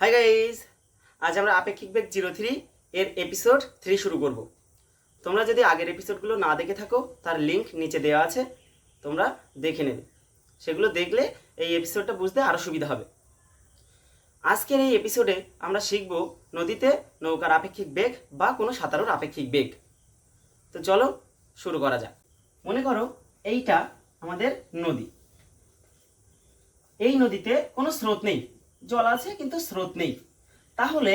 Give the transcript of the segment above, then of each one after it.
Hi guys, আজ আমরা আপেক্ষিক বেগ 03 এর এপিসোড 3 শুরু করব। তোমরা যদি আগের এপিসোডগুলো না দেখে থাকো তার লিংক নিচে দেওয়া আছে, তোমরা দেখে নেবে। সেগুলো দেখলে এই এপিসোডটা বুঝতে আরও সুবিধা হবে। আজকের এই এপিসোডে আমরা শিখব নদীতে নৌকার আপেক্ষিক বেগ বা কোনো সাঁতারুর আপেক্ষিক বেগ। তো চলো শুরু করা যাক। মনে করো এইটা আমাদের নদী। এই নদীতে কোনো স্রোত নেই, জল আছে কিন্তু স্রোত নেই। তাহলে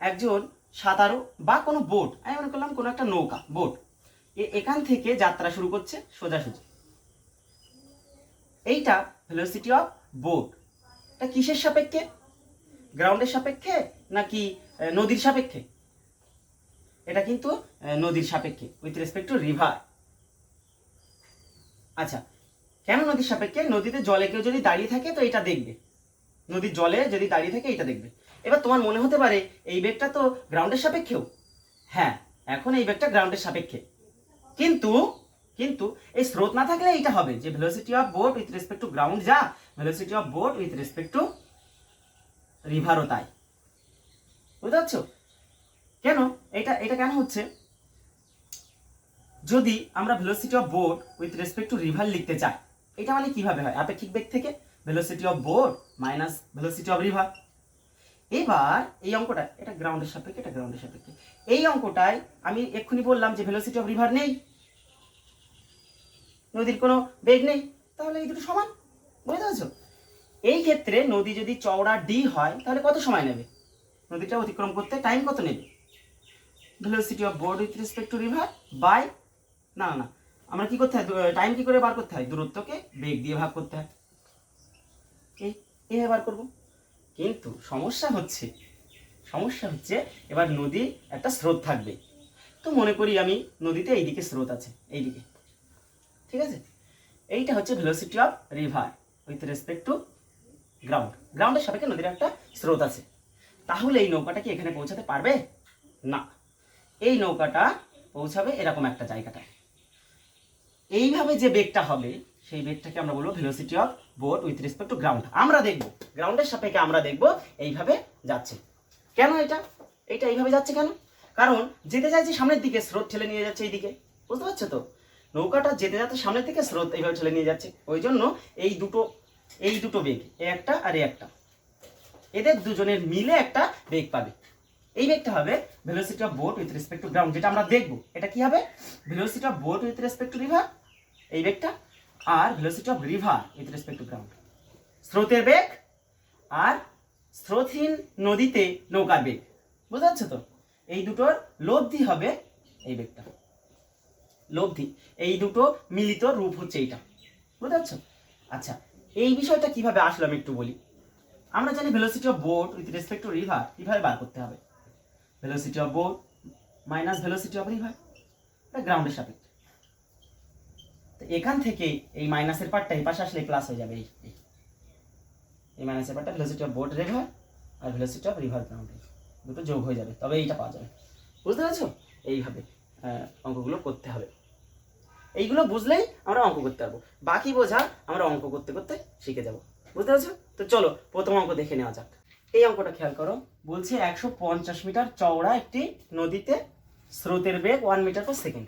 একজন সাঁতারু বা কোনো বোট, আমি মনে করলাম কোনো একটা নৌকা বোট, এখান থেকে যাত্রা শুরু করছে সোজাসুজি। এইটা ভেলোসিটি অফ বোট। এটা কিসের সাপেক্ষে? গ্রাউন্ডের সাপেক্ষে নাকি নদীর সাপেক্ষে? এটা কিন্তু নদীর সাপেক্ষে, উইথ রেসপেক্ট টু রিভার। আচ্ছা, কেন নদীর সাপেক্ষে? নদীতে জলে কেউ যদি দাঁড়িয়ে থাকে তো এটা দেখবে, নদীর জলে যদি দাঁড়িয়ে থাকে এটা দেখবে। এবার তোমার মনে হতে পারে এই বেগটা তো গ্রাউন্ডের সাপেক্ষেও। হ্যাঁ, এখন এই বেগটা গ্রাউন্ডের সাপেক্ষে, কিন্তু কিন্তু এই স্রোত না থাকলে এইটা হবে যে velocity of boat with respect to ground যা, velocity of boat with respect to রিভারও তাই। বুঝতে পারছো কেন এটা এটা কেন হচ্ছে? যদি আমরা velocity of boat with respect to river লিখতে চাই, এটা মানে কিভাবে হয়? আপেক্ষিক বেগ থেকে velocity of boat minus velocity of river. এবার এই অঙ্কটা, এটা গ্রাউন্ডের সাপেক্ষে, এটা গ্রাউন্ডের সাপেক্ষে। এই অঙ্কটায় আমি এক্ষুনি বললাম যে ভেলোসিটি অফ রিভার নেই, নদীর কোনো বেগ নেই, তাহলে এই দুটো সমান। বুঝতে পারছো? এই ক্ষেত্রে নদী যদি চওড়া ডি হয় তাহলে কত সময় নেবে নদীটা অতিক্রম করতে? টাইম কত নেবে? Velocity of boat with respect to river by, না না, আমরা কি করতে হয়? টাইম কি করে বার করতে হয়? দূরত্বকে বেগ দিয়ে ভাগ করতে হয়। এই বার করব। কিন্তু সমস্যা হচ্ছে এবার নদী একটা স্রোত থাকবে। তো মনে করি আমি নদীতে এইদিকে স্রোত আছে, এইদিকে, ঠিক আছে? এইটা হচ্ছে velocity of river with respect to ground. গ্রাউন্ডের সাপেক্ষে নদীর একটা স্রোত আছে। তাহলে এই নৌকাটা কি এখানে পৌঁছাতে পারবে? না, এই নৌকাটা পৌঁছাবে এরকম একটা জায়গাটায়। এইভাবে যে বেগটা হবে সেই বেগটাকে আমরা বলবো velocity of boat with respect to ground. আমরা দেখব গ্রাউন্ডের সাপেক্ষে, আমরা দেখব এইভাবে যাচ্ছে। কেন এটা এইভাবে যাচ্ছে কেন? কারণ যেতে চাইছে সামনের দিকে, স্রোত ঠেলে নিয়ে যাচ্ছে এইদিকে। বুঝতে পারছো তো? নৌকাটা যেতে যাচ্ছে সামনের দিকে, স্রোত এইভাবে ঠেলে নিয়ে যাচ্ছে। ওই জন্য এই দুটো বেগ, এ একটা আর এ একটা, এদের দুজনের মিলে একটা বেগ পাবে। এই বেগটা হবে velocity of boat with respect to ground, যেটা আমরা দেখব। এটা কি হবে? Velocity of boat with respect to river, এই বেগটা, আর velocity of river with respect to ground, স্রোতের বেগ আর স্রোতহীন নদীতে নৌকার বেগ। বুঝতে পারছো তো? এই দুটোর লব্ধি হবে এই বেগটা, লব্ধি। এই দুটো মিলিত রূপ হচ্ছে এইটা। বুঝতে পারছো? আচ্ছা, এই বিষয়টা কিভাবে আসলো আমি একটু বলি। আমরা জানি velocity of boat with respect to river কিভাবে বার করতে হবে? Velocity of boat minus velocity of river, এটা গ্রাউন্ডের সাপেক্ষে। তো এখান থেকে এই মাইনাসের পার্টটা এই পাশে আসলে প্লাস হয়ে যাবে। এই মাইনাসের পার্টটা ভেলোসিটি অফ বোট রিভার আর ভেলোসিটি অফ রিভার গ্রাউন্ড, দুটো যোগ হয়ে যাবে, তবে এইটা পাওয়া যাবে। বুঝতে পারছো? এইভাবে অঙ্কগুলো করতে হবে। এইগুলো বুঝলেই আমরা অঙ্ক করতে পারবো, বাকি বোঝা আমরা অঙ্ক করতে করতে শিখে যাব। বুঝতে পারছো তো? চলো প্রথম অঙ্ক দেখে নেওয়া যাক। এই অঙ্কটা খেয়াল করো, বলছে 150 মিটার চওড়া একটি নদীতে স্রোতের বেগ 1 মিটার পার সেকেন্ড,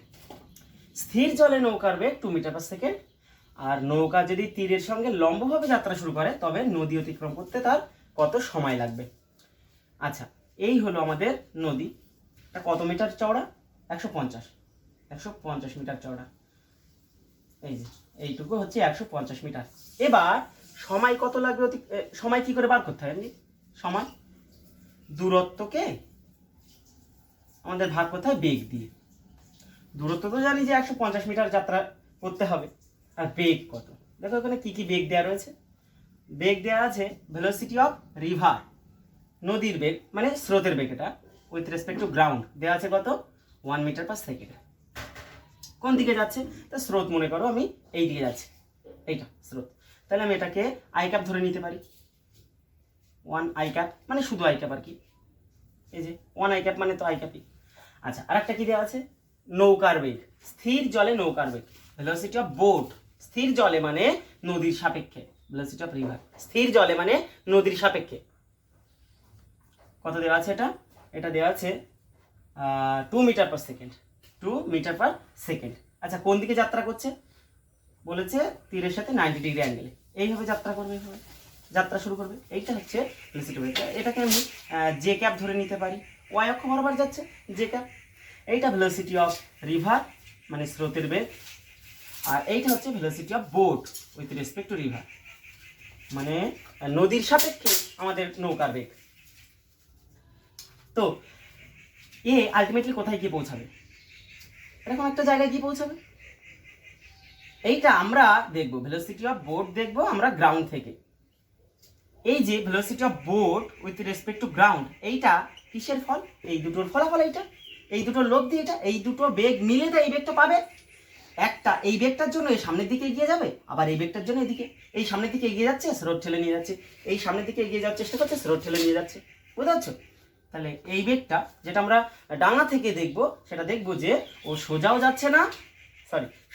স্থির জলে নৌকার বেগ 2 মিটার পার সেকেন্ড, আর নৌকা যদি তীরের সঙ্গে লম্বভাবে যাত্রা শুরু করে তবে নদী অতিক্রম করতে তার কত সময় লাগবে? আচ্ছা, এই হলো আমাদের নদী। এটা কত মিটার চওড়া? 150 মিটার চওড়া। এই যে এইটুকু হচ্ছে 150 মিটার। এবার সময় কত লাগবে? সময় কি করে বার করতে হয়? এমনি সময়, দূরত্বকে আমাদের ভাগ করতে হয় বেগ দিয়ে। দূরত্ব তো জানি যে 150 মিটার যাত্রা করতে হবে, আর বেগ কত? দেখো এখানে কি কি বেগ দেওয়া রয়েছে। বেগ দেওয়া আছে ভেলোসিটি অফ রিভার, নদীর বেগ মানে স্রোতের বেগ, এটা উইথ রেসপেক্ট টু গ্রাউন্ড দেওয়া আছে কত? 1 মিটার পার সেকেন্ড। কোন দিকে যাচ্ছে? তা স্রোত মনে করো আমি এই দিকে যাচ্ছি, এইটা স্রোত। তাহলে আমি এটাকে আই ক্যাপ ধরে নিতে পারি। 1 আই ক্যাপ মানে শুধু আই ক্যাপ আর কি, এই যে 1 আই ক্যাপ মানে তো আই ক্যাপই। আচ্ছা, আর একটা কি দেওয়া আছে? নৌকার বেগ, স্থির জলে নৌকার বেগ, ভেলোসিটি অফ বোট, স্থির জলে মানে নদীর সাপেক্ষে, ভেলোসিটি অফ রিভার স্থির জলে মানে নদীর সাপেক্ষে। কত দেওয়া আছে? এটা দেওয়া আছে 2 metre per second, 2 metre per second. আচ্ছা, কোন দিকে যাত্রা করছে? বলেছে তীরের সাথে 90 ডিগ্রি অ্যাঙ্গেলে। এইভাবে যাত্রা করবে, এইভাবে যাত্রা শুরু করবে। এইটা হচ্ছে ভেলোসিটি ওয়েভ। এটাকে আমি জে ক্যাপ ধরে নিতে পারি, ওয়াই অক্ষ বরাবর যাচ্ছে জে ক্যাপ। এইটা ভেলোসিটি অফ রিভার মানে স্রোতের বেগ, আর এইটা হচ্ছে velocity of boat with respect to river মানে নদীর সাপেক্ষে আমাদের নৌকার বেগ। তো এ আলটিমেটলি কোথায় গিয়ে পৌঁছাবে? এরকম একটা জায়গায় গিয়ে পৌঁছাবে। এইটা আমরা দেখব, ভেলোসিটি অফ বোট দেখব আমরা গ্রাউন্ড থেকে। এই যে velocity of boat with respect to ground, এইটা কিসের ফল? এই দুটোর ফলাফল। এইটা এই দুটোর লোভ দিয়ে এটা, এই দুটো বেগ মিলে তো এই বেগটা পাবে। একটা এই বেগটার জন্য এই সামনের দিকে এগিয়ে যাবে, আবার এই বেগটার জন্য এদিকে, এই সামনের দিকে এগিয়ে যাচ্ছে, স্রোত ঠেলে নিয়ে যাচ্ছে, এই সামনের দিকে এগিয়ে যাওয়ার চেষ্টা করছে, স্রোত ঠেলে নিয়ে যাচ্ছে। বুঝতে পারছো? তাহলে এই বেগটা যেটা আমরা ডাঙা থেকে দেখব, সেটা দেখব যে ও সোজাও যাচ্ছে না,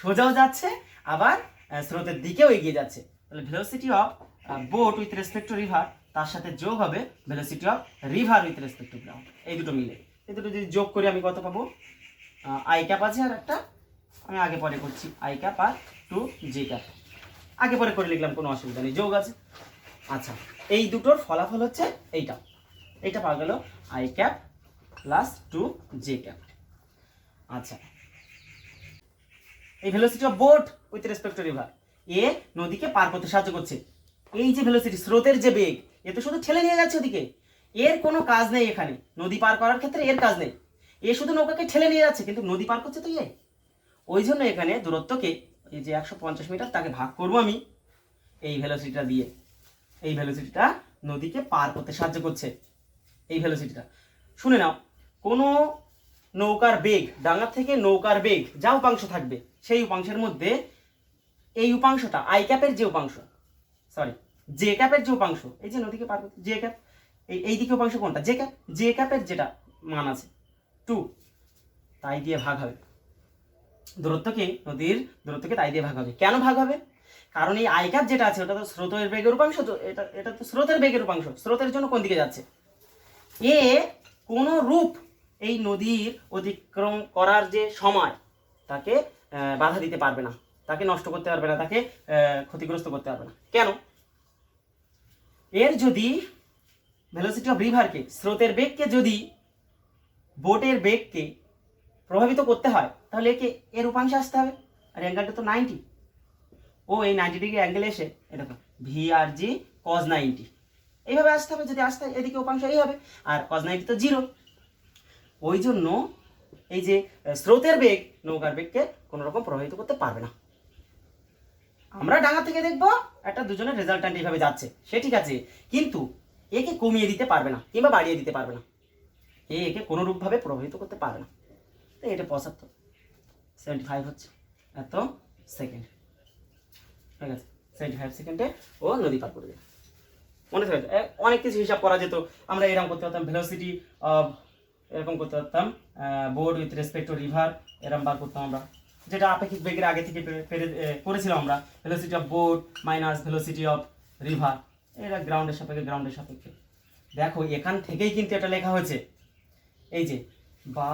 সোজাও যাচ্ছে, আবার স্রোতের দিকেও এগিয়ে যাচ্ছে। তাহলে velocity of boat with respect to river, তার সাথে যোগ হবে velocity of river with respect to ground. এই দুটো মিলে, এই দুটো যদি যোগ করি আমি কত পাবো? আই ক্যাপ আছে, আর একটা আমি আগে পরে করছি, আই ক্যাপ আর 2 জে ক্যাপ। আগে পরে করে লিখলাম, কোনো অসুবিধা নেই, যোগ আছে। আচ্ছা, এই দুটোর ফলাফল হচ্ছে এইটা পাওয়া গেল I cap plus 2 J cap. আচ্ছা, এই velocity of boat with respect to river, এ নদীকে পার করতে সাহায্য করছে। এই যে ভেলোসিটি, স্রোতের যে বেগ, এ তো শুধু ঠেলে নিয়ে যাচ্ছে ওদিকে, এর কোনো কাজ নেই এখানে। নদী পার করার ক্ষেত্রে এর কাজ নেই, এ শুধু নৌকাকে ঠেলে নিয়ে যাচ্ছে, কিন্তু নদী পার করছে তো এ। ওই জন্য এখানে দূরত্বকে, এই যে 150 মিটার, তাকে ভাগ করবো আমি এই ভেলোসিটিটা দিয়ে। এই ভেলোসিটিটা নদীকে পার করতে সাহায্য করছে, এই ভেলোসিটিটা। শুনে নাও, কোনো নৌকার বেগ, ডাঙা থেকে নৌকার বেগ যা উপাংশ থাকবে, সেই উপাংশের মধ্যে এই উপাংশটা আই ক্যাপের যে উপাংশ, জে ক্যাপের যে উপাংশ, এই যে নদীকে পার করতে জে ক্যাপ, এই দিকে উপাংশ কোনটা? J cap. জে ক্যাপের যেটা মান আছে 2, তাই দিয়ে ভাগ হবে। নদীর দূরত্বকে তাই দিয়ে ভাগ হবে। কেন ভাগ হবে? কারণ এই আই ক্যাপ যেটা আছে, ওটা তো স্রোতের বেগের উপাংশ, তো এটা তো স্রোতের বেগের উপাংশ। স্রোতের জন্য কোন দিকে যাচ্ছে? এ কোনো রূপ এই নদীর অতিক্রম করার যে সময়, তাকে বাধা দিতে পারবে না, তাকে নষ্ট করতে পারবে না, তাকে ক্ষতিগ্রস্ত করতে পারবে না। কেন? এর যদি ভেলোসিটি অফ রিভারকে, স্রোতের বেগকে যদি বোটের বেগকে প্রভাবিত করতে হয়, তাহলে একে এর উপাংশে আসতে হবে, আর অ্যাঙ্গেলটা তো 90। ও এই 90 ডিগ্রি অ্যাঙ্গেলে এসে দেখো ভি আর জি কজ 90, এইভাবে আসতে হবে। যদি আসতে হয়, এদিকে উপাংশ এই হবে, আর কজ 90 তো 0। ওই জন্য এই যে স্রোতের বেগ নৌকার বেগকে কোনো রকম প্রভাবিত করতে পারবে না। আমরা ডাঙা থেকে দেখবো একটা দুজনের রেজাল্ট্যান্ট এইভাবে যাচ্ছে, সে ঠিক আছে, কিন্তু একে কমিয়ে দিতে পারবে না কিংবা বাড়িয়ে দিতে পারবে না, একে কোনোরূপভাবে প্রভাবিত করতে পারবে না। তো এটা 75 হচ্ছে এত সেকেন্ড, ঠিক আছে? 75 সেকেন্ডে ও নদী পার করে দেবে। মনে থাকে, অনেক কিছু হিসাব করা যেত। আমরা এরকম করতে পারতাম, ভেলোসিটি অফ, এরকম করতে পারতাম boat with respect to river, এরকম বার করতাম আমরা, যেটা আপেক্ষিক বেগের আগে থেকে করেছিলাম আমরা। Velocity of boat minus velocity of river, এটা গ্রাউন্ডের সাপেক্ষে। দেখো, এখান থেকেই কিন্তু এটা লেখা হয়েছে, এই যে বা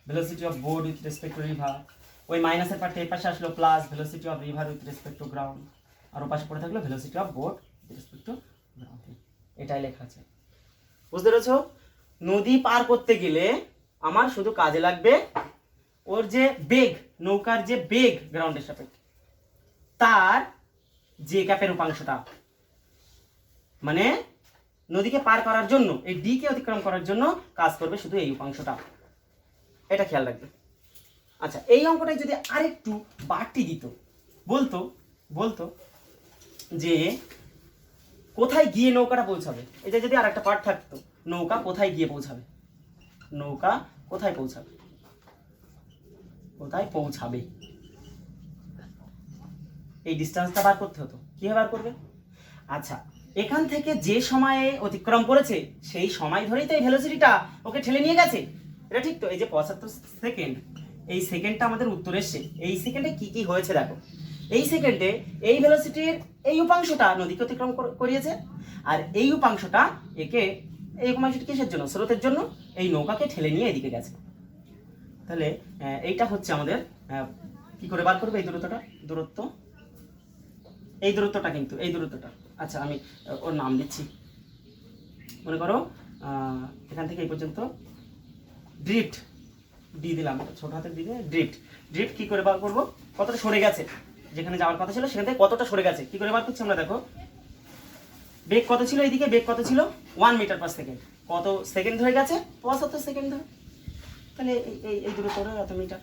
velocity of boat with respect to river, ওই মাইনাসের পার্টটা এই পাশে আসলো, plus velocity of river with respect to ground, আর ও পাশে পড়ে থাকলো velocity of boat with respect to ground. এটাই লেখা আছে। বুঝতে পেরেছো? নদী পার করতে গেলে আমার শুধু কাজে লাগবে ওর যে বেগ, নৌকার যে বেগ গ্রাউন্ডের সাপেক্ষে, তার যে ক্যাপের উপাংশটা, মানে নদীকে পার করার জন্য, এই ডি কে অতিক্রম করার জন্য কাজ করবে শুধু এই উপাংশটা। এটা খেয়াল রাখবে। আচ্ছা, এই অঙ্কটাই যদি আরেকটু বাড়তি দিত, বলতো যে কোথায় গিয়ে নৌকাটা পৌঁছাবে। এটা যদি আরেকটা পার্ট থাকতো, নৌকা কোথায় গিয়ে পৌঁছাবে, নৌকা কোথায় পৌঁছাবে, এই ডিস্টেন্সটা বার করতে হতো। কিভাবে বার করবে? আচ্ছা, এখান থেকে যে সময়ে অতিক্রম করেছে, সেই সময় ধরেই তো এই ভেলোসিটিটা ওকে ঠেলে নিয়ে গেছে। এটা ঠিক তো? এই যে 75 সেকেন্ড, এই সেকেন্ডটা আমাদের উত্তর এসছে। এই সেকেন্ডে কি কি হয়েছে দেখো। এই সেকেন্ডে এই ভেলোসিটির এই উপাংশটা নদীকে অতিক্রম করিয়েছে, আর এই উপাংশটা একে এই কমাইশটি কিসের জন্য? স্রোতের জন্য। এই নৌকাকে ঠেলে নিয়ে এদিকে গেছে। তাহলে এইটা হচ্ছে আমাদের কি করে বার করবে এই দূরত্ব, এই দূরত্বটা কিন্তু এই দূরত্বটা। আচ্ছা আমি ওর নাম দিচ্ছি, মনে করো এখান থেকে এই পর্যন্ত ড্রিফট, ডি দিলাম, ছোট হাতের দিকে ড্রিফট। ড্রিফট কি করে বার করবো? কতটা সরে গেছে, যেখানে যাওয়ার কথা ছিল সেখান থেকে কতটা সরে গেছে কি করে বার করছি আমরা? দেখো বেগ কত ছিল, এইদিকে বেগ কত ছিল 1 মিটার পার সেকেন্ড। কত সেকেন্ড ধরে গেছে? 75 সেকেন্ড ধরে। তাহলে এই দূরত্বটা কত মিটার?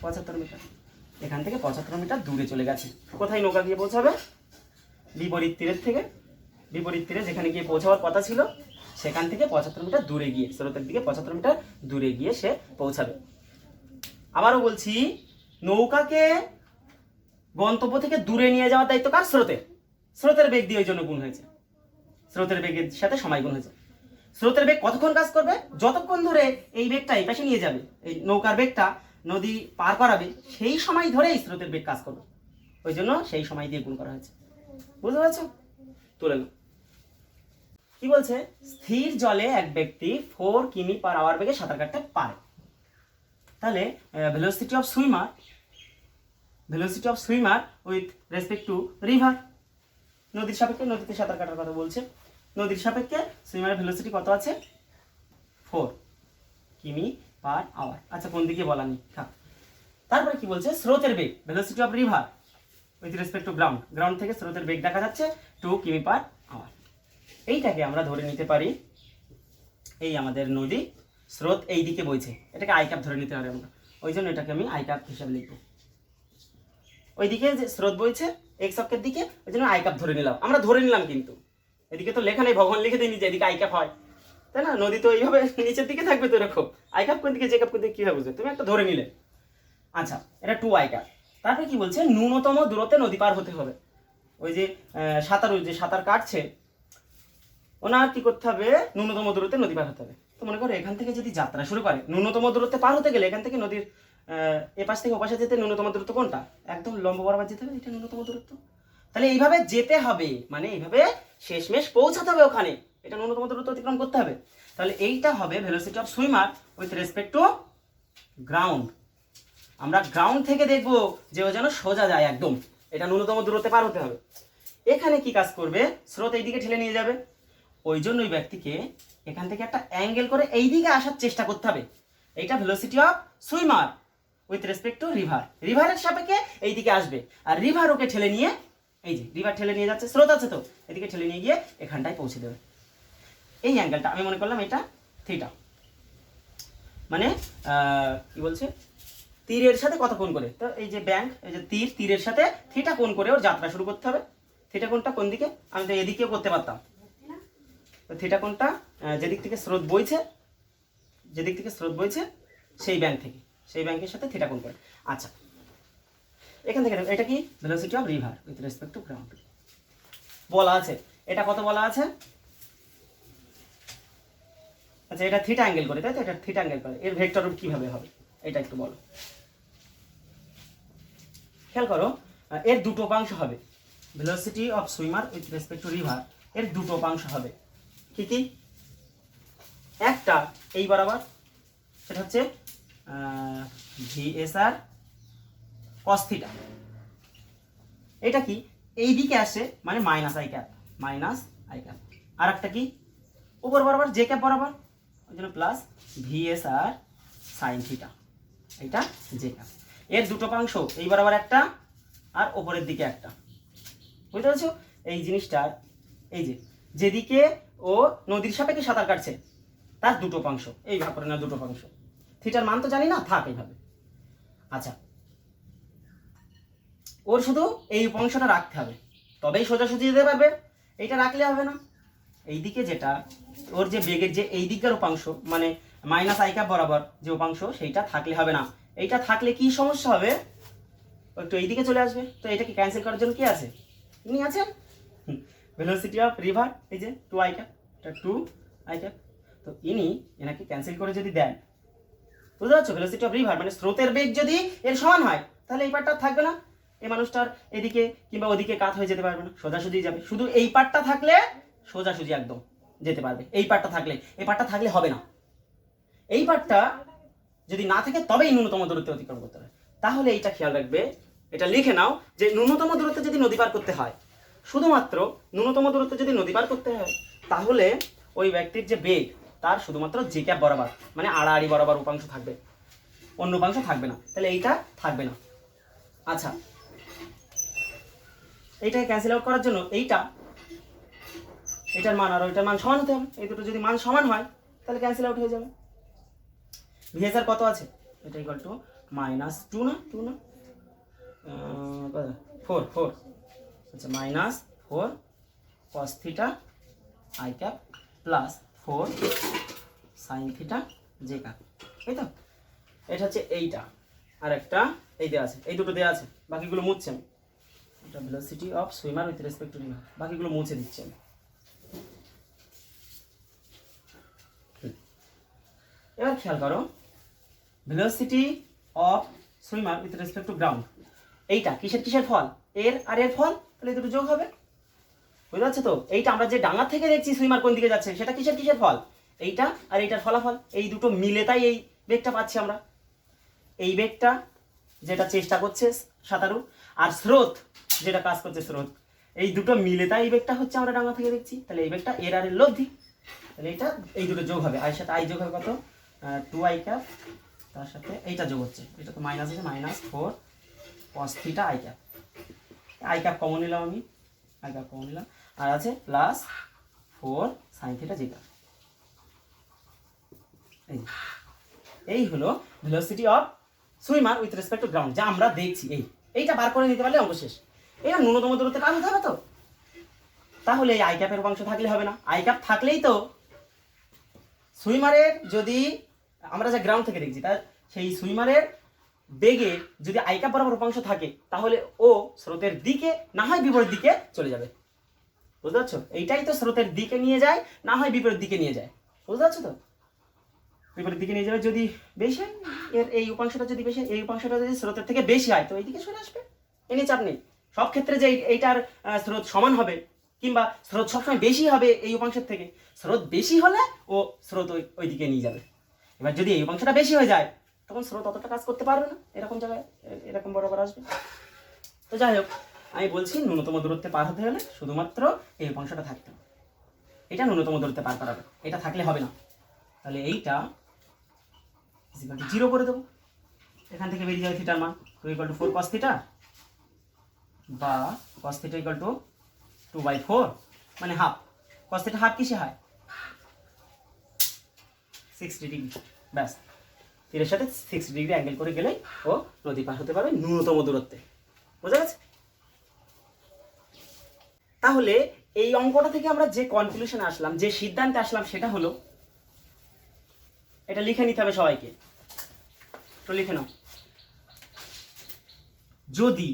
75 মিটার। এখান থেকে 75 মিটার দূরে চলে গেছে। কোথায় নৌকা গিয়ে পৌঁছাবে? বিপরীত তীরের থেকে, বিপরীত তীরে যেখানে গিয়ে পৌঁছাবার কথা ছিল সেখান থেকে 75 মিটার দূরে গিয়ে, স্রোতের দিকে 75 মিটার দূরে গিয়ে সে পৌঁছাবে। আবারও বলছি, নৌকাকে গন্তব্য থেকে দূরে নিয়ে যাওয়ার দায়িত্ব কার? স্রোতের। স্রোতের বেগ দিয়ে ওই জন্য গুণ হয়েছে, স্রোতের বেগের সাথে সময় গুণ হয়েছে। স্রোতের বেগ কতক্ষণ কাজ করবে? যতক্ষণ ধরে এই বেগটা এই পাশে নিয়ে যাবে, এই নৌকার বেগটা নদী পার করাবে, সেই সময় ধরে এই স্রোতের বেগ কাজ করবে। ওই জন্য সেই সময় দিয়ে গুণ করা হয়েছে। বুঝতে পারছো? তুলে নাও। কি বলছে? স্থির জলে এক ব্যক্তি 4 কিমি পার আওয়ার বেগে সাঁতার কাটতে পারে। তাহলে velocity of swimmer with respect to river, নদীর সাপেক্ষে, নদীতে সাঁতার কাটার কথা বলছে, নদীর সাপেক্ষে সুইমারের ভেলোসিটি কত আছে? 4 কিমি পার আওয়ার। আচ্ছা কোন দিকে বলা নেই, থাক। তারপরে কি বলছে? স্রোতের বেগ, velocity of river with respect to ground, ground থেকে স্রোতের বেগ দেখা যাচ্ছে 2 কিমি পার আওয়ার। এইটাকে আমরা ধরে নিতে পারি এই আমাদের নদী, স্রোত এই দিকে বইছে, এটাকে আই ক্যাপ ধরে নিতে পারি আমরা। ওই জন্য এটাকে আমি আই ক্যাপ হিসাবে লিখবো। ওইদিকে যে স্রোত বইছে এক্স অক্ষের দিকে, ওই জন্য আই ক্যাপ ধরে নিলাম, আমরা ধরে নিলাম। কিন্তু এদিকে তো লেখা নেই, ভগবান লিখে দিইনি যে এদিকে আই ক্যাপ হয়, তাই না? নদী তো এইভাবে নিচের দিকে থাকবে, তো এরকম আই ক্যাপ কোন দিকে জে ক্যাপ কোন দিকে কিভাবে বুঝবে? তুমি একটা ধরে নিলে। আচ্ছা এটা 2 আই ক্যাপ। তারপরে কি বলছে? ন্যূনতম দূরত্বে নদী পার হতে হবে। ওই যে সাঁতার কাটছে, ওনার কি করতে হবে? ন্যূনতম দূরত্বে নদী পার হতে হবে। তো মনে করো এখান থেকে যদি যাত্রা শুরু করে, ন্যূনতম দূরত্বে পার হতে গেলে এখান থেকে নদীর এপাশ থেকে ওপাশে যেতে ন্যূনতম দূরত্ব কোনটা? একদম লম্ব বরাবর যেতে হবে, এটা ন্যূনতম দূরত্ব। তাহলে এইভাবে যেতে হবে, মানে এইভাবে শেষমেশ পৌঁছাতে হবে ওখানে, এটা ন্যূনতম দূরত্ব অতিক্রম করতে হবে। তাহলে এইটা হবে velocity of swimmer with respect to ground. আমরা গ্রাউন্ড থেকে দেখবো যে ও যেন সোজা যায় একদম, এটা ন্যূনতম দূরত্বে পার হতে হবে। এখানে কি কাজ করবে? স্রোত এইদিকে ঠেলে নিয়ে যাবে, ওই জন্য ওই ব্যক্তিকে এখান থেকে একটা অ্যাঙ্গেল করে এইদিকে আসার চেষ্টা করতে হবে। এইটা velocity of swimmer with respect to river, রিভারের সাপেক্ষে এইদিকে আসবে, আর রিভার ওকে ঠেলে নিয়ে, এই যে রিভার ঠেলে নিয়ে যাচ্ছে, স্রোত আছে তো, এদিকে ঠেলে নিয়ে গিয়ে এখানটায় পৌঁছে দেবে। এই অ্যাঙ্গেলটা আমি মনে করলাম এটা থিটা, মানে কি বলছে? তীরের সাথে কত কোণ করে, তো এই যে ব্যাংক, এই যে তীরের সাথে থিটা কোণ করে ওর যাত্রা শুরু করতে হবে। থিটা কোণটা কোন দিকে? আমি তো এদিকেও করতে পারতাম। থিটা কোণটা যেদিক থেকে স্রোত বইছে, যেদিক থেকে স্রোত বইছে সেই ব্যাংক থেকে, সেই ব্যাংকের সাথে থিটা কোণ করে। আচ্ছা এখান থেকে এটা কি? Velocity of river with respect to ground বলা আছে। এটা কত বলা আছে? আচ্ছা এটা থিটা অ্যাঙ্গেল করে, তাই তো? এটা থিটা অ্যাঙ্গেল করে, এর ভেক্টর রূপ কিভাবে হবে এটা একটু বলো। খেয়াল করো, এর দুটো উপাংশ হবে। Velocity of swimmer with respect to river এর দুটো উপাংশ হবে। কি কি? একটা এই বরাবর, সেটা হচ্ছে ভিএসআর কস থিটা। এটা কি? এই দিকে আসে, মানে minus I cap, minus I cap. আর একটা কি? উপর বরাবর জে ক্যাপ বরাবর, ওই জন্য প্লাস ভিএসআর সাইন থিটা, এটা জে ক্যাপ। এর দুটো উপাংশ, এই বরাবর একটা আর ওপরের দিকে একটা। বুঝতে পারছো? এই জিনিসটার, এই যে যেদিকে ও নদীর সাপেক্ষে সাঁতার কাটছে তার দুটো উপাংশ, এই ভাগ করে না দুটো উপাংশ। থিটার মান তো জানি না, থাক এইভাবে। আচ্ছা ওর শুধু এই উপাংশটা রাখতে হবে, তবেই সোজাসুজি যেতে পারবে। এইটা রাখলে হবে না। এইদিকে যেটা ওর যে বেগের যে এই দিকের উপাংশ, মানে মাইনাস আই ক্যাপ বরাবর যে উপাংশ, সেইটা থাকলে হবে না। এইটা থাকলে কি সমস্যা হবে? একটু এইদিকে চলে আসবে। তো এটাকে ক্যান্সেল করার জন্য কি আছে? ইনি আছেন ভেলোসিটি অফ রিভার, এই যে 2 আই ক্যাপ, এটা 2 আই ক্যাপ। তো ইনি এনাকে ক্যান্সেল করে যদি দেন, বুঝতে পারছো? ভেলোসিটি অফ রিভার মানে স্রোতের বেগ যদি এর সমান হয়, তাহলে এই পার্টটা থাকবে না, এই মানুষটার এদিকে কিংবা ওদিকে কাত হয়ে যেতে পারবে না, সোজাসুজি যাবে। শুধু এই পার্টটা থাকলে সোজাসুজি একদম। যেতে পারবে। এই পার্টটা থাকলে, এই পার্টটা থাকলে হবে না। এই পার্টটা যদি না থাকে তবেই ন্যূনতম দূরত্ব অতিক্রম করতে হবে। তাহলে এইটা খেয়াল রাখবে, এটা লিখে নাও যে ন্যূনতম দূরত্বে যদি নদী পার করতে হয়, শুধুমাত্র ন্যূনতম দূরত্বে যদি নদী পার করতে হয়, তাহলে ওই ব্যক্তির যে বেগ তার শুধুমাত্র জি ক্যাপ বরাবর, মানে আড়াআড়ি বরাবর উপাংশ থাকবে, অন্য উপাংশ থাকবে না। তাহলে এইটা থাকবে না। আচ্ছা, এইটাকে ক্যান্সেল আউট করার জন্য এইটার মান আর ওইটার মান সমান হতে হবে। এই দুটো যদি মান সমান হয় তাহলে ক্যান্সেল আউট হয়ে যাবে। ভিএসআর কত আছে? এটা ইকুয়াল টু -2 না 2 না 4 আচ্ছা, -4 cos theta I cap plus 4 sin theta J cap, তাই তো? এটা হচ্ছে এইটা, আর একটা এই দেওয়া আছে, এই দুটো দেওয়া আছে, বাকিগুলো মুছছে আমি। এটা velocity of swimmer with respect to river, বাকিগুলো মুছে দিচ্ছি আমি। এবার খেয়াল করো, velocity of swimmer with respect to ground, এইটা কিসের ফল? এর আর এর ফল, তাহলে দুটো যোগ হবে। বুঝতে পারছো তো? এইটা আমরা যে ডাঙা থেকে দেখছি সুইমার কোন দিকে যাচ্ছে, সেটা কিসের ফল? এইটা আর এইটার ফলাফল। এই দুটো মিলে তাই এই বেগটা পাচ্ছি আমরা। এই বেগটা যেটা চেষ্টা করছে সাঁতারু, আর স্রোত যেটা কাজ করছে স্রোত, এই দুটো মিলে তাই এই বেগটা হচ্ছে আমরা ডাঙা থেকে দেখছি। তাহলে এই বেগটা এর আর এর লব্ধি, তাহলে এইটা এই দুটো যোগ হবে। আই সাথে আই যোগ হবে কত? 2i ক্যাপ, তার সাথে এইটা যোগ হচ্ছে, এটা তো মাইনাস আছে, -4 cos theta I cap. I cap common নিলাম আমি, আই ক্যাপ কমন নিলাম, আর আছে +4 sin থিটা জি ক্যাপ। এই হলো velocity of swimmer with respect to ground, যা আমরা দেখছি। এইটা বার করে নিতে পারলে অঙ্ক শেষ। এটা ন্যূনতম দূরত্বে পার হতে হবে তো, তাহলে এই আই ক্যাপের উপাংশ থাকলে হবে না। আই ক্যাপ থাকলেই তো সুইমারের, যদি আমরা যে গ্রাউন্ড থেকে দেখছি, তার সেই সুইমারের বেগে যদি আই ক্যাপ বরাবর উপাংশ থাকে, তাহলে ও স্রোতের দিকে না হয় বিপরীত দিকে চলে যাবে। বুঝতে পারছো? এইটাই তো স্রোতের দিকে নিয়ে যায়, না হয় বিপরীত দিকে নিয়ে যায়। বুঝতে পারছো তো? বিপরীত দিকে নিয়ে যাবে যদি বেশি হয়, এর এই উপাংশটা যদি বেশি, এই উপাংশটা যদি স্রোতের থেকে বেশি হয়, তো এইদিকে সরে আসবে। এ নিয়ে চাপ নেই। সব ক্ষেত্রে যে এইটার স্রোত সমান হবে, কিংবা স্রোত সবসময় বেশি হবে এই উপাংশের থেকে, স্রোত বেশি হলে ও স্রোত ওই দিকে নিয়ে যাবে। এবার যদি এই উপাংশটা বেশি হয়ে যায়, তখন স্রোত অতটা কাজ করতে পারবে না, এরকম জায়গায় এরকম বরাবর আসবে। তো যাই হোক, আমি বলছি ন্যূনতম দূরত্বে পার হতে হলে শুধুমাত্র এই উপাংশটা থাকতে হবে। এটা ন্যূনতম দূরত্বে পার করাবে, এটা থাকলে হবে না। তাহলে এইটা 0 করে দেবো। এখান থেকে বেরিয়ে যাবে থিটার মান 2 = 4 cos থিটা, বা cos থিটা = 2/4, মানে হাফ। cos থিটা হাফ কিসে হয়? 60 ডিগ্রি। ব্যাস, তীরের সাথে 60 ডিগ্রি অ্যাঙ্গেল করে গেলেই ও নদী পার হতে পারবে ন্যূনতম দূরত্বে। বোঝা গেছে? তাহলে এই অঙ্কটা থেকে আমরা যে কনক্লুশনে আসলাম, যে সিদ্ধান্তে আসলাম, সেটা হলো, এটা লিখে নিতে হবে সবাইকে। তো লিখে নাও, যদি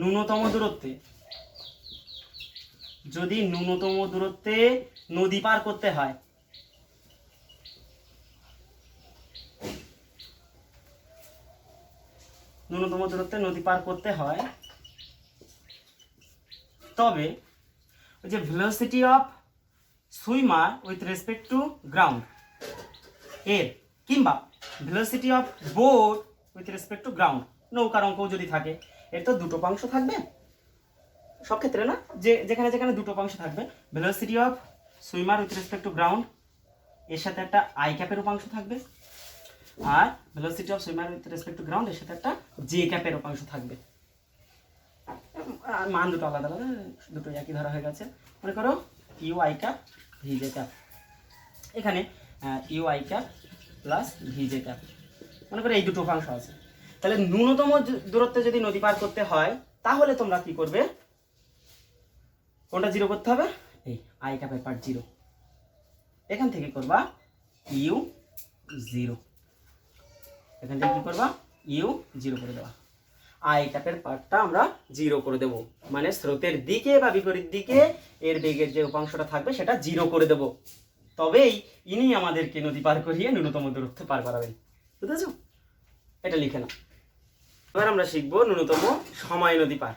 ন্যূনতম দূরত্বে নদী পার করতে হয়, তবে ওই যে velocity of swimmer with respect to ground এর, কিংবা velocity of boat with respect to ground, নৌকার অঙ্কও যদি থাকে, এর তো দুটো উপাংশ থাকবে সব ক্ষেত্রে না, যেখানে যেখানে দুটো উপাংশ থাকবে। Velocity of swimmer with respect to ground, এর সাথে একটা আই ক্যাপের উপাংশ থাকবে, আর velocity of swimmer with respect to ground, এর সাথে একটা জে ক্যাপের উপাংশ থাকবে। মান দুটো আলাদা আলাদা, দুটো একই ধরা হয়ে গেছে। মনে করো U I cap V J cap, এখানে U I cap plus V J cap, মনে করো এই দুটো উপাংশ আছে। তাহলে ন্যূনতম দূরত্বে যদি নদী পার করতে হয়, তাহলে তোমরা কি করবে? কোনটা 0 করতে হবে? এই আই ক্যাপের পার্ট 0, এখান থেকে করবা ইউ 0, এখান থেকে কি করবা? ইউ 0 করে দেওয়া। আই ক্যাপের পার্টটা আমরা 0 করে দেব, মানে স্রোতের দিকে বা বিপরীত দিকে এর বেগের যে উপাংশটা থাকবে সেটা 0 করে দেব। তবেই ইনি আমাদেরকে নদী পার করিয়ে ন্যূনতম দূরত্ব পার করাবেন। বুঝেছো? এটা লিখে নাও। এবার আমরা শিখবো ন্যূনতম সময় নদী পার।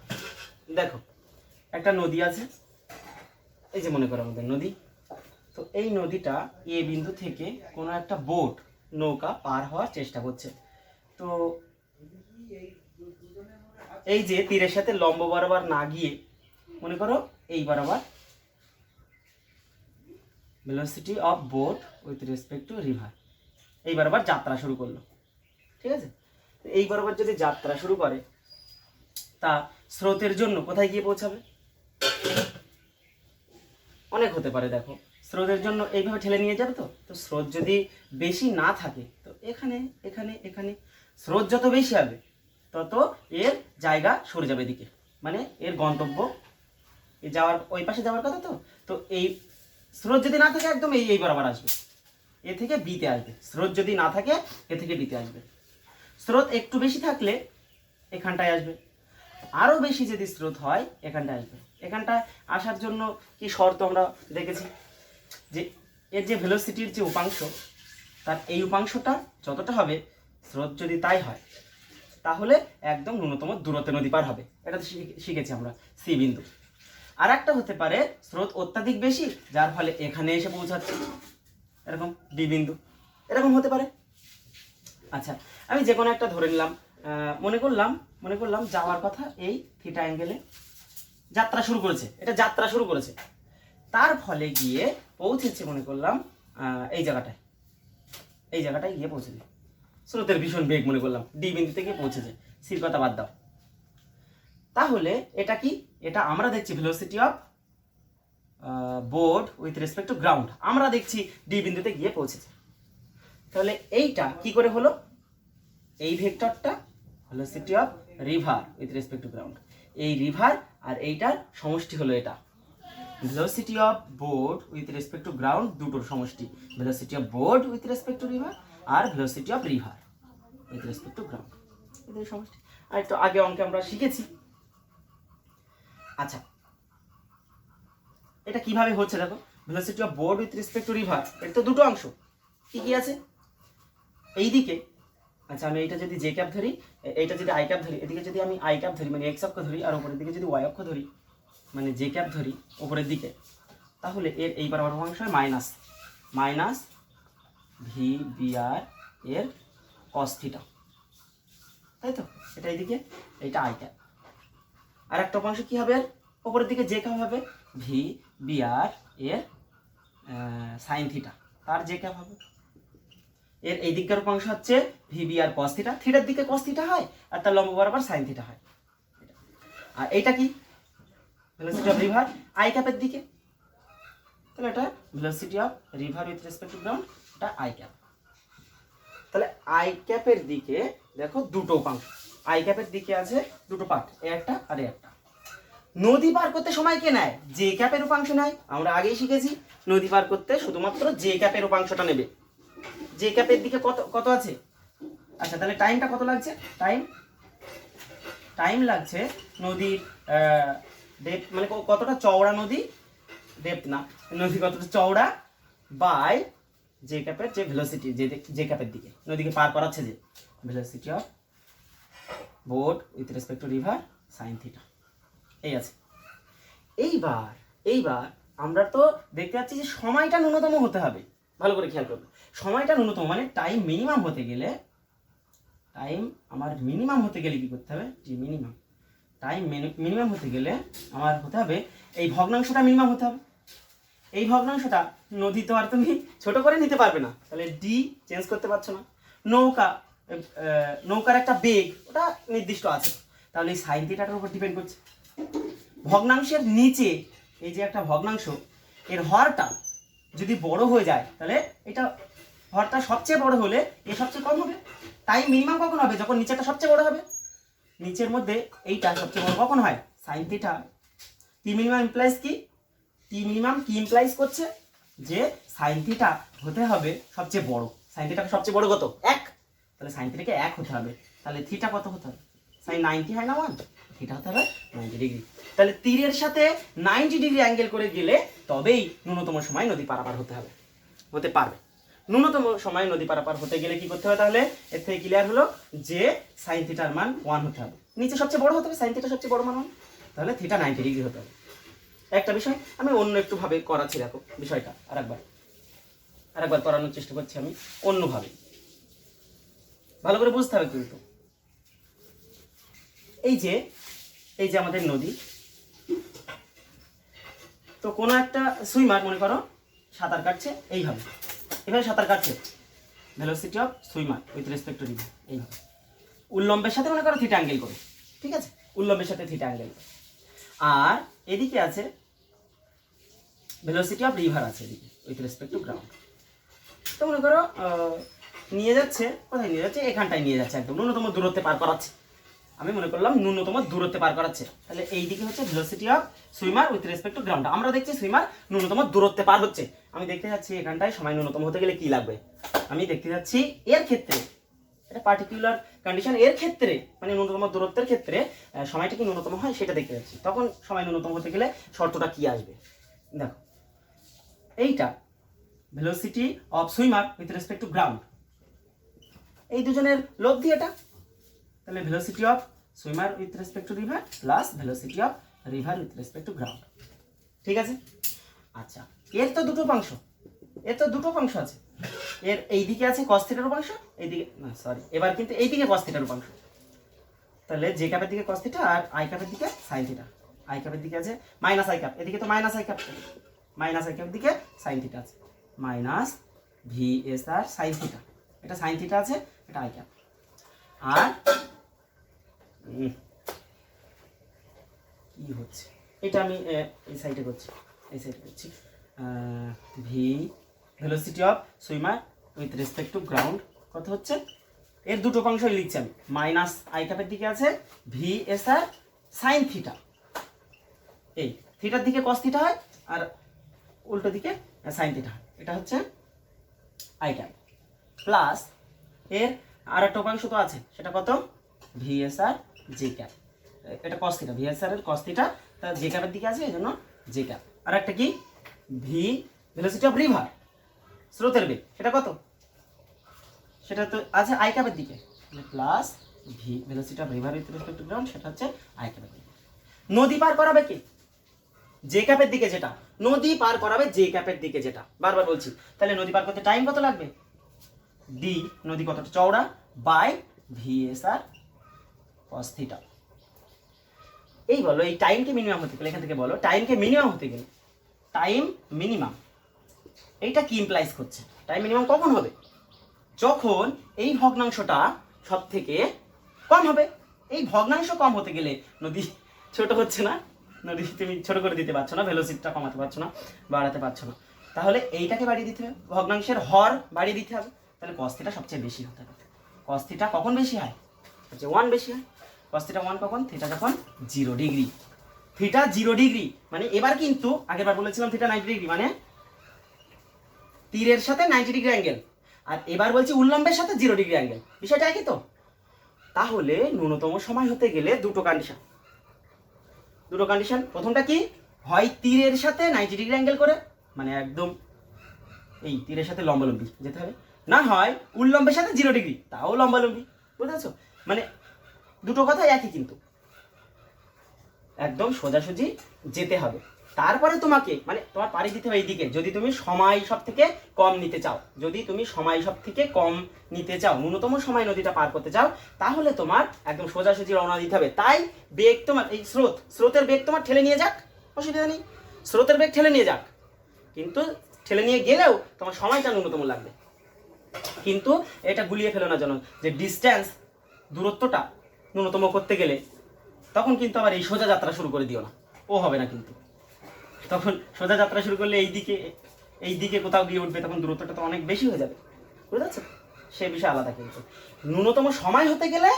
দেখো, একটা নদী আছে, এই যে মনে করো আমাদের নদী, তো এই নদীটা এ বিন্দু থেকে কোনো একটা বোট নৌকা পার হওয়ার চেষ্টা করছে। তো এই যে তীরের সাথে লম্ব বরাবর না গিয়ে মনে করো এই বরাবর velocity of boat with respect to river এই বরাবর যাত্রা শুরু করলো। ঠিক আছে, এই বরাবর যদি যাত্রা শুরু করে তা স্রোতের জন্য কোথায় গিয়ে পৌঁছাবে? অনেক হতে পারে। দেখো স্রোতের জন্য এইভাবে ঠেলে নিয়ে যাবে, তো স্রোত যদি বেশি না থাকে তো এখানে এখানে এখানে স্রোত যত বেশি হবে তত এর জায়গা সরে যাবে এদিকে, মানে এর গন্তব্য যাওয়ার ওই পাশে যাওয়ার কথা। তো এই স্রোত যদি না থাকে একদম এই বরাবর আসবে, এ থেকে বিতে আসবে। স্রোত যদি না থাকে এ থেকে বিতে আসবে। স্রোত একটু বেশি থাকলে এখানটায় আসবে, আরও বেশি যদি স্রোত হয় এখানটায় আসবে। এখানটায় আসার জন্য কি শর্ত আমরা দেখেছি যে এর যে ভেলোসিটির যে উপাংশ তার এই উপাংশটা যতটা হবে স্রোত যদি তাই হয় তাহলে একদম ন্যূনতম দূরত্বে নদী পার হবে। এটা তো শিখেছি আমরা সি বিন্দু। আর একটা হতে পারে স্রোত অত্যাধিক বেশি যার ফলে এখানে এসে পৌঁছাচ্ছে, এরকম ডি বিন্দু, এরকম হতে পারে। আচ্ছা, আমি যে কোনো একটা ধরে নিলাম, মনে করলাম যাওয়ার কথা এই থিটা অ্যাঙ্গেলে যাত্রা শুরু করেছে, এটা যাত্রা শুরু করেছে, তার ফলে গিয়ে পৌঁছেছে মনে করলাম এই জায়গাটায় গিয়ে পৌঁছেছে। স্রোতের ভীষণ বেগ মনে করলাম ডি বিন্দুতে গিয়ে পৌঁছেছে, সির কথা বাদ দাও। তাহলে এটা কি? এটা আমরা দেখছি velocity of boat with respect to ground, আমরা দেখছি ডি বিন্দুতে গিয়ে পৌঁছেছে। তাহলে এইটা কি করে হলো? এই ভেক্টরটা velocity of river with respect to ground, এই রিভার আর এইটার সমষ্টি হলো এটা। Velocity of boat with respect to ground দুটোর সমষ্টি, velocity of boat with respect to river আর velocity of river with respect to ground, এদের সমষ্টি। আর একটু আগে অঙ্কে আমরা শিখেছি। আচ্ছা, এটা কিভাবে হচ্ছে দেখো, velocity of boat with respect to river এর তো দুটো অংশ, কি কি আছে এইদিকে। আচ্ছা, আমি এইটা যদি জে ক্যাপ ধরি, এইটা যদি আই ক্যাপ ধরি, এদিকে যদি আমি আই ক্যাপ ধরি মানে এক্স অক্ষ ধরি, আর উপরের দিকে যদি ওয়াই অক্ষ ধরি মানে জে ক্যাপ ধরি উপরের দিকে, তাহলে এর এই বরাবর অংশ হয় মাইনাস ভি বি আর এর কস থিটা, তাই তো? এটা এইদিকে, এইটা আই ক্যাপ। আর একটা অংশ কি হবে? এর উপরের দিকে জে ক্যাপ হবে ভি বি আর এর সাইন থিটা, তার জে ক্যাপ হবে। এর এই দিককার অংশ হচ্ছে ভি বি আর কস থিটা, থিটার দিকে কস থিটা হয় আর তার লম্ব বরাবর সাইন থিটা হয়। আর এইটা কি? ভেলোসিটি অফ রিভার আই ক্যাপের দিকে, তাহলে এটা velocity of river with respect to ground, এটা আই ক্যাপ। তাহলে আই ক্যাপের দিকে দেখো দুটো উপাংশ, আই ক্যাপের দিকে আছে দুটো পার্ট, এ একটা আর এ একটা। নদী পার করতে সময় কে নেয়? জে ক্যাপের উপাংশ নেয়, আমরা আগেই শিখেছি। নদী পার করতে শুধুমাত্র জে ক্যাপের উপাংশটা নেবে। জে ক্যাপের দিকে কত আছে? আচ্ছা, তাহলে টাইমটা কত লাগছে? টাইম লাগছে নদীর ডেপথ, মানে কতটা চওড়া নদী, ডেপথ না, নদী কতটা চওড়া বাই জে ক্যাপের যে ভেলোসিটি, জে ক্যাপের দিকে নদীকে পার করাচ্ছে যে velocity of boat with respect to river sine theta, এই আছে। এইবার আমরা তো দেখতে পাচ্ছি যে সময়টা ন্যূনতম হতে হবে, ভালো করে খেয়াল করবে। সময়টা ন্যূনতম মানে টাইম মিনিমাম হতে গেলে, কি করতে হবে? যে টাইম মিনিমাম হতে গেলে আমার হতে হবে এই ভগ্নাংশটা মিনিমাম হতে হবে। এই ভগ্নাংশটা নদী তো আর তুমি ছোট করে নিতে পারবে না, তাহলে ডি চেঞ্জ করতে পারছো না। নৌকার একটা বেগ ওটা নির্দিষ্ট আছে, তাহলে এই সাইন থিটাটার উপর ডিপেন্ড করছে। ভগ্নাংশের নিচে এই যে একটা ভগ্নাংশ, এর হরটা যদি বড় হয়ে যায় তাহলে এটা হরটা সবচেয়ে বড় হলে এ সবচেয়ে কম হবে। টাইম মিনিমাম কখন হবে? যখন নিচেরটা সবচেয়ে বড় হবে। নিচের মধ্যে এইটা সবচেয়ে বড় কখন হয়? Sine theta. T minimum implies কি? টি মিনিমাম কি ইমপ্লাইজ করছে? যে সাইন থিটা হতে হবে সবচেয়ে বড়। সাইন থিটা সবচেয়ে বড় কত? 1। তাহলে সাইন থিটাকে 1 হতে হবে। তাহলে থিটা কত হতে হবে? সাইন 90 হয় না 1, থিটা হতে হবে 90 ডিগ্রি। তাহলে তীরের সাথে 90 ডিগ্রি অ্যাঙ্গেল করে গেলে তবেই ন্যূনতম সময় নদী পারাপার হতে পারবে। ন্যূনতম সময় নদী পারাপার হতে গেলে কি করতে হবে? তাহলে এর থেকে ক্লিয়ার হলো যে সাইন থিটার মান 1 হতে হবে। নিচে সবচেয়ে বড় হতে হবে, সাইন থিটা সবচেয়ে বড় মান 1, তাহলে থিটা 90 ডিগ্রি হতে হবে। একটা বিষয় আমি অন্য একটু ভাবে করাচ্ছি, দেখো বিষয়টা আরেকবার করানোর চেষ্টা করছি আমি অন্যভাবে, ভালো করে বুঝতে হবে কিন্তু। এই যে আমাদের নদী, তো কোনো একটা সুইমার মনে করো সাঁতার কাটছে এভাবে সাঁতার কাটছে, velocity of swimmer with respect to river এইভাবে উল্লম্বের সাথে মনে করো থিটা অ্যাঙ্গেল করে, ঠিক আছে, উল্লম্বের সাথে থিটা অ্যাঙ্গেল করে। আর এদিকে আছে ভেলোসিটি অফ রিভার আছে এদিকে উইথ রেসপেক্ট টু গ্রাউন্ড। তো মনে করো নিয়ে যাচ্ছে, কোথায় নিয়ে যাচ্ছে, এখানটায় নিয়ে যাচ্ছে, একদম ন্যূনতম দূরত্বে পার করাচ্ছে। আমি মনে করলাম ন্যূনতম দূরত্বে পার করাচ্ছে, তাহলে এই দিকে হচ্ছে velocity of swimmer with respect to ground. আমরা দেখছি সুইমার ন্যূনতম দূরত্বে পার হচ্ছে, আমি দেখতে যাচ্ছি এখানটায় সময় ন্যূনতম হতে গেলে কি লাগবে, আমি দেখতে যাচ্ছি এর ক্ষেত্রে, এটা পার্টিকুলার কন্ডিশন, এর ক্ষেত্রে মানে ন্যূনতম দূরত্বের ক্ষেত্রে সময়টা কি ন্যূনতম হয় সেটা দেখতে যাচ্ছি, তখন সময় ন্যূনতম হতে গেলে শর্তটা কি আসবে। দেখো এইটা velocity of swimmer with respect to ground, এই দুজনের লব্ধি এটা, তাহলে velocity of swimmer with respect to river plus velocity of river with respect to ground, ঠিক আছে। আচ্ছা এর তো দুটো অংশ আছে, এর এই দিকে আছে cos থিটার উপাংশ, এইদিকে না সরি, এবার কিন্তু এইদিকে cos থিটার উপাংশ, তাহলে জে ক্যাপের দিকে cos থিটা আর আই ক্যাপের দিকে sin থিটা, আই ক্যাপের দিকে আছে মাইনাস আই ক্যাপ, এদিকে তো minus I cap, minus I ক্যাপের দিকে sin থিটা আছে, minus V S R sin theta, এটা sin থিটা আছে, এটা আই ক্যাপ। আর কি হচ্ছে এটা আমি এই সাইডে করছি, V velocity of swimmer with respect to ground কত হচ্ছে, এর দুটো অংশই লিখছি আমি, মাইনাস আই ক্যাপের দিকে আছে ভি এস আর সাইন থিটা, এই থিটার দিকে কস থিটা হয় আর উল্টো দিকে সাইন থিটা হয়, এটা হচ্ছে আই ক্যাপ, প্লাস এর আর একটা উপাংশ তো আছে, সেটা কত ভি এস আর জে ক্যাপ, এটা cos থিটা, ভি এস আর এর cos থিটা, তা জে ক্যাপের দিকে আছে এইজন্য জে ক্যাপ। আর একটা কি ভি ভেলোসিটি অফ রিভার, স্রোতের বেগ, সেটা কত, সেটা তো আছে আই ক্যাপের দিকে, plus V velocity of river with respect to ground, সেটা হচ্ছে আই ক্যাপের দিকে। নদী পার করাবে কি জে ক্যাপের দিকে, যেটা নদী পার করাবে জে ক্যাপের দিকে, যেটা বারবার বলছি, তাহলে নদী পার করতে টাইম কত লাগবে, ডি নদী কতটা চওড়া by V S R cos theta. এই বলো এই টাইমকে মিনিমাম হতে গেলে, এখান থেকে বলো টাইমকে মিনিমাম হতে গেলে, টাইম মিনিমাম এইটা কি ইমপ্লাইজ করছে, টাইম মিনিমাম কখন হবে, যখন এই ভগ্নাংশটা সব থেকে কম হবে। এই ভগ্নাংশ কম হতে গেলে নদী ছোট হচ্ছে না, নদী তুমি ছোট করে দিতে পারছো না, ভেলোসিটিটা কমাতে পারছো না, বাড়াতে পারছো না, তাহলে এইটাকে বাড়িয়ে দিতে হবে, ভগ্নাংশের হর বাড়িয়ে দিতে হবে, তাহলে cos থিটা সবচেয়ে বেশি হতে হবে। cos থিটা কখন বেশি হয়, হচ্ছে 1 বেশি হয়, cos থিটা 1 কখন, থিটা যখন 0 ডিগ্রি, থিটা 0 ডিগ্রি মানে এবার কিন্তু আগেরবার বলেছিলাম থিটা 90 ডিগ্রি মানে তীরের সাথে 90 ডিগ্রি অ্যাঙ্গেল, আর এবার বলছি উল্লম্বের সাথে 0 ডিগ্রি অ্যাঙ্গেল, বিষয়টা একই তো। তাহলে ন্যূনতম সময় হতে গেলে দুটো কন্ডিশন, প্রথমটা কি, হয় তীরের সাথে 90 ডিগ্রি অ্যাঙ্গেল করে, মানে একদম এই তীরের সাথে লম্বালম্বি যেতে হবে, না হয় উল্লম্বের সাথে 0 ডিগ্রি, তাও লম্বালম্বি, বুঝেছো, মানে দুটো কথাই একই, কিন্তু একদম সোজাসুজি যেতে হবে। তারপরে তোমাকে মানে তোমার পাড়ি দিতে হবে এইদিকে, যদি তুমি সময় সব থেকে কম নিতে চাও, ন্যূনতম সময় নদীটা পার করতে চাও, তাহলে তোমার একদম সোজাসুজি রওনা দিতে হবে। তাই বেগ তোমার এই স্রোতের বেগ তোমার ঠেলে নিয়ে যাক, অসুবিধা নেই, স্রোতের বেগ ঠেলে নিয়ে যাক, কিন্তু ঠেলে নিয়ে গেলেও তোমার সময়টা ন্যূনতম লাগবে। কিন্তু এটা গুলিয়ে ফেলো না যেন, যে ডিস্টেন্স দূরত্বটা ন্যূনতম করতে গেলে তখন কিন্তু আবার এই সোজা যাত্রা শুরু করে দিও না, ও হবে না কিন্তু। তখন সোজা যাত্রা শুরু করলে এই দিকে কোথাও গিয়ে উঠবে, তখন দূরত্বটা তো অনেক বেশি হয়ে যাবে, বুঝতে পারছো, সে বিষয় আলাদা। কিন্তু ন্যূনতম সময় হতে গেলে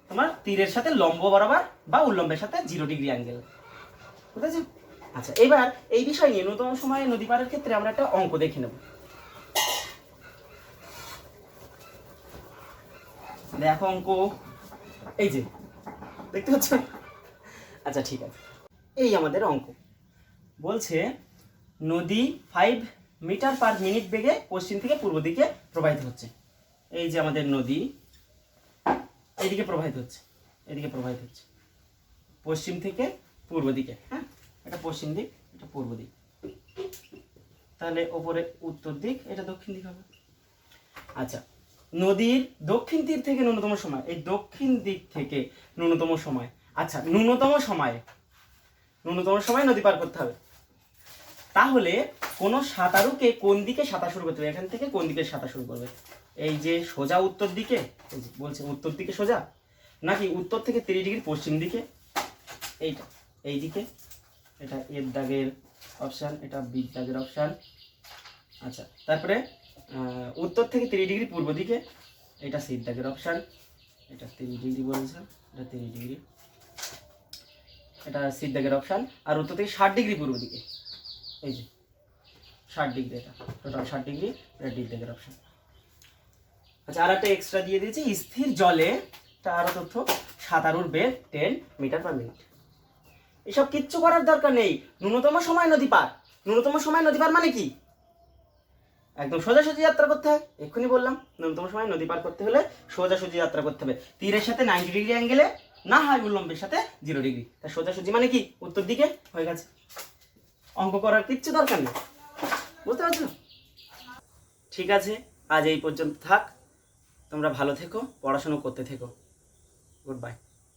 তোমার তীরের সাথে লম্ব বরাবর বা উল্লম্বের সাথে 0 ডিগ্রি অ্যাঙ্গেল, বুঝেছো। আচ্ছা এবার এই বিষয় নিয়ে ন্যূনতম সময়ে নদী পারের ক্ষেত্রে আমরা একটা অঙ্ক দেখে নেব। দেখো অঙ্ক, এই যে দেখতে পাচ্ছ, আচ্ছা ঠিক আছে, এই আমাদের অঙ্ক বলছে নদী 5 মিটার পার মিনিট বেগে পশ্চিম থেকে পূর্ব দিকে প্রবাহিত হচ্ছে। এই যে আমাদের নদী এদিকে প্রবাহিত হচ্ছে, পশ্চিম থেকে পূর্ব দিকে, হ্যাঁ এটা পশ্চিম দিক, এটা পূর্ব দিক, তাহলে ওপরে উত্তর দিক, এটা দক্ষিণ দিক হবে। আচ্ছা, নদীর দক্ষিণ তীর থেকে ন্যূনতম সময়, এই দক্ষিণ দিক থেকে ন্যূনতম সময়, আচ্ছা ন্যূনতম সময় নদী পার করতে হবে। তাহলে কোনো সাঁতারুকে কোন দিকে সাঁতার শুরু করতে হবে? এখান থেকে কোন দিকে সাঁতার শুরু করবে? এই যে সোজা উত্তর দিকে, এই যে বলছে উত্তর দিকে সোজা, নাকি উত্তর থেকে 30 ডিগ্রি পশ্চিম দিকে, এইটা এই দিকে, এটা এর দাগের অপশান, এটা বি দাগের অপশান। আচ্ছা, তারপরে উত্তর থেকে 30 ডিগ্রি পূর্ব দিকে, এটা সি দাগের অপশান, এটা 30 ডিগ্রি বলেছে, এটা 30 ডিগ্রি, এটা সি দাগের অপশান। আর উত্তর থেকে 60 ডিগ্রি পূর্ব দিকে, এই যে 60 ডিগ্রি, এটা টোটাল 60 ডিগ্রি, এটা ডি দাগের অপশান। আচ্ছা, আর একটা এক্সট্রা দিয়ে দিয়েছি, স্থির জলে, আরো তথ্য, সাঁতারুর বেগ 10 মিটার পার মিনিট। এসব কিচ্ছু করার দরকার নেই, ন্যূনতম সময় নদী পার। ন্যূনতম সময় নদী পার মানে কি? একদম সোজাসুজি যাত্রা করতে হয়, এক্ষুনি বললাম, ন্যূনতম সময় নদী পার করতে হলে সোজাসুজি যাত্রা করতে হবে। তীরের সাথে 90 ডিগ্রি অ্যাঙ্গেলে, না হয় উল্লম্বের সাথে 0 ডিগ্রি। তা সোজাসুজি মানে কি? উত্তর দিকে, হয়ে গেছে। অঙ্ক করার কিচ্ছু দরকার নেই, বুঝতে পারছো? ঠিক আছে, আজ এই পর্যন্ত থাক। তোমরা ভালো থেকো, পড়াশোনা করতে থেকো। Good bye.